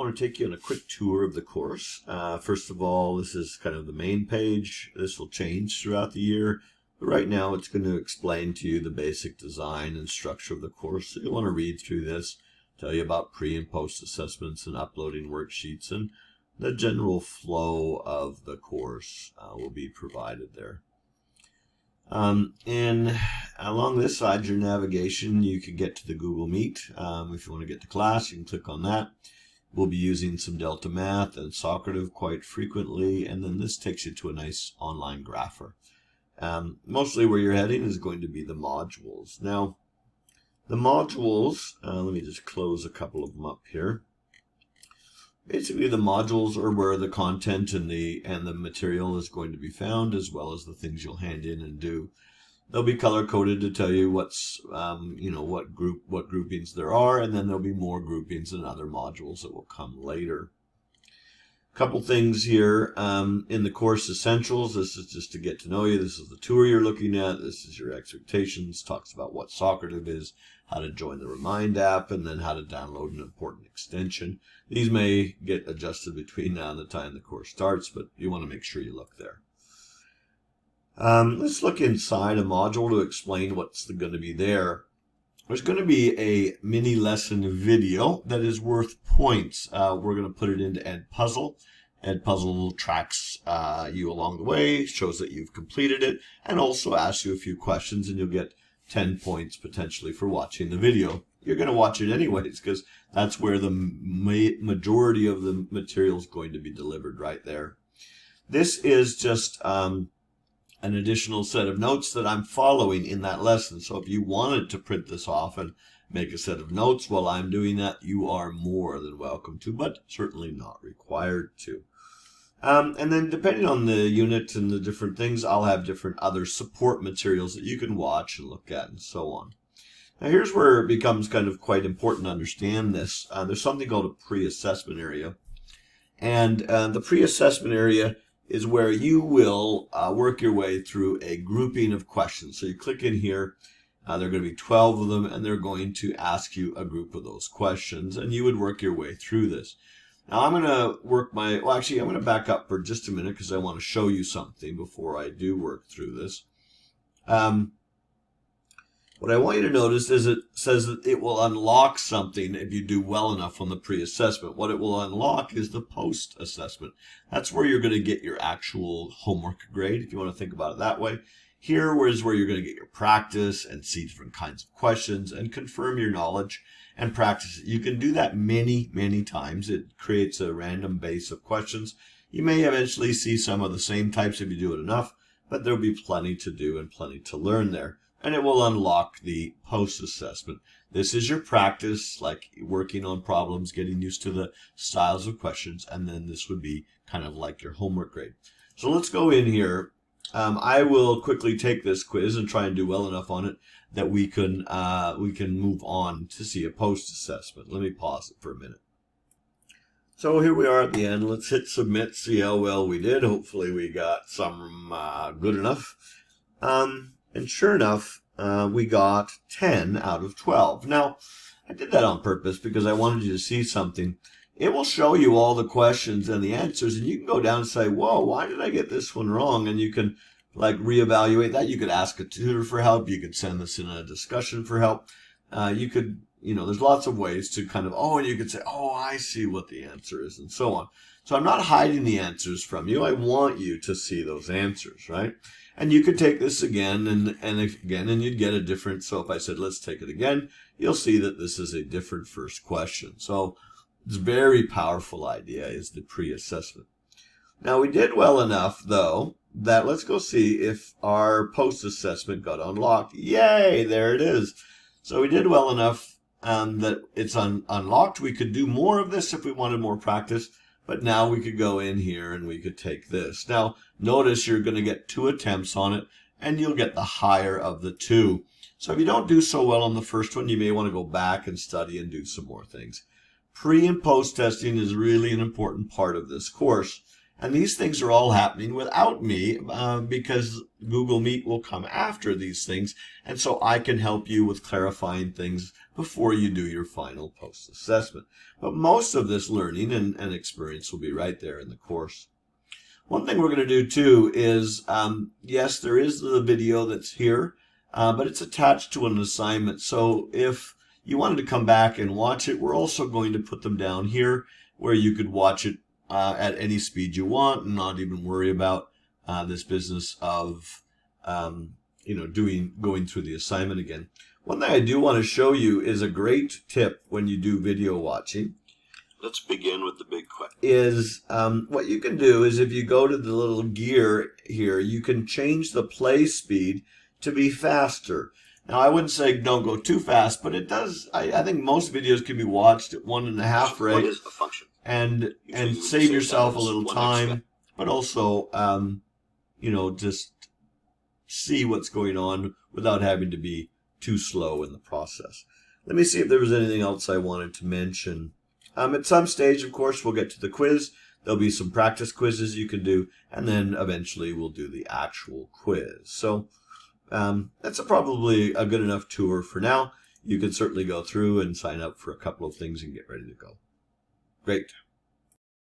want to take you on a quick tour of the course. First of all, this is kind of the main page. This will change throughout the year. But right now, it's going to explain to you the basic design and structure of the course. So you'll want to read through this, tell you about pre and post assessments and uploading worksheets, and the general flow of the course will be provided there. And along this side, your navigation, you can get to the Google Meet. If you want to get to class, you can click on that. We'll be using some Delta Math and Socrative quite frequently, and then this takes you to a nice online grapher. Mostly where you're heading is going to be the modules. Now, the modules, let me just close a couple of them up here. Basically, the modules are where the content and the material is going to be found, as well as the things you'll hand in and do. They'll be color coded to tell you what's, what groupings there are, and then there'll be more groupings in other modules that will come later. A couple things here in the course essentials. This is just to get to know you. This is the tour you're looking at. This is your expectations. Talks about what Socrative is, how to join the Remind app, and then how to download an important extension. These may get adjusted between now and the time the course starts, but you want to make sure you look there. Let's look inside a module to explain what's going to be there. There's going to be a mini lesson video that is worth points. We're going to put it into Edpuzzle. Edpuzzle tracks you along the way, shows that you've completed it, and also asks you a few questions, and you'll get 10 points potentially for watching the video. You're going to watch it anyways because that's where the majority of the material is going to be delivered right there. This is just an additional set of notes that I'm following in that lesson. So if you wanted to print this off and make a set of notes while I'm doing that, you are more than welcome to, but certainly not required to. And then depending on the unit and the different things, I'll have different other support materials that you can watch and look at and so on. Now here's where it becomes kind of quite important to understand this. There's something called a pre-assessment area. And the pre-assessment area is where you will work your way through a grouping of questions. So you click in here, there are going to be 12 of them, and they're going to ask you a group of those questions, and you would work your way through this. Now I'm going to I'm going to back up for just a minute because I want to show you something before I do work through this. What I want you to notice is it says that it will unlock something if you do well enough on the pre-assessment. What it will unlock is the post-assessment. That's where you're going to get your actual homework grade, if you want to think about it that way. Here is where you're going to get your practice and see different kinds of questions and confirm your knowledge and practice it. You can do that many, many times. It creates a random base of questions. You may eventually see some of the same types if you do it enough, but there'll be plenty to do and plenty to learn there. And it will unlock the post-assessment. This is your practice, like working on problems, getting used to the styles of questions, and then this would be kind of like your homework grade. So let's go in here. I will quickly take this quiz and try and do well enough on it that we can move on to see a post-assessment. Let me pause it for a minute. So here we are at the end. Let's hit submit, see how well we did. Hopefully we got some good enough. And sure enough, we got 10 out of 12. Now, I did that on purpose because I wanted you to see something. It will show you all the questions and the answers, and you can go down and say, whoa, why did I get this one wrong? And you can like reevaluate that. You could ask a tutor for help. You could send this in a discussion for help. You could, there's lots of ways to kind of, and you could say, I see what the answer is, and so on. So I'm not hiding the answers from you. I want you to see those answers, right? And you could take this again and again, and you'd get a different. So if I said, let's take it again, you'll see that this is a different first question. So it's a very powerful idea is the pre-assessment. Now we did well enough, though, that let's go see if our post-assessment got unlocked. Yay, there it is. So we did well enough that it's unlocked. We could do more of this if we wanted more practice. But now we could go in here and we could take this. Now, notice you're going to get 2 attempts on it, and you'll get the higher of the 2. So if you don't do so well on the first one, you may want to go back and study and do some more things. Pre and post testing is really an important part of this course. And these things are all happening without me because Google Meet will come after these things. And so I can help you with clarifying things before you do your final post-assessment. But most of this learning and experience will be right there in the course. One thing we're going to do too is, yes, there is the video that's here, but it's attached to an assignment. So if you wanted to come back and watch it, we're also going to put them down here where you could watch it at any speed you want and not even worry about this business of going through the assignment again. One thing I do want to show you is a great tip when you do video watching. Let's begin with the big question. Is what you can do is if you go to the little gear here, you can change the play speed to be faster. Now, I wouldn't say don't go too fast, but it does. I think most videos can be watched at 1.5 rate. What is a function? And save yourself a little time, but also, just see what's going on without having to be too slow in the process. Let me see if there was anything else I wanted to mention. At some stage, of course, we'll get to the quiz. There'll be some practice quizzes you can do, and then eventually we'll do the actual quiz. So that's probably a good enough tour for now. You can certainly go through and sign up for a couple of things and get ready to go. Great.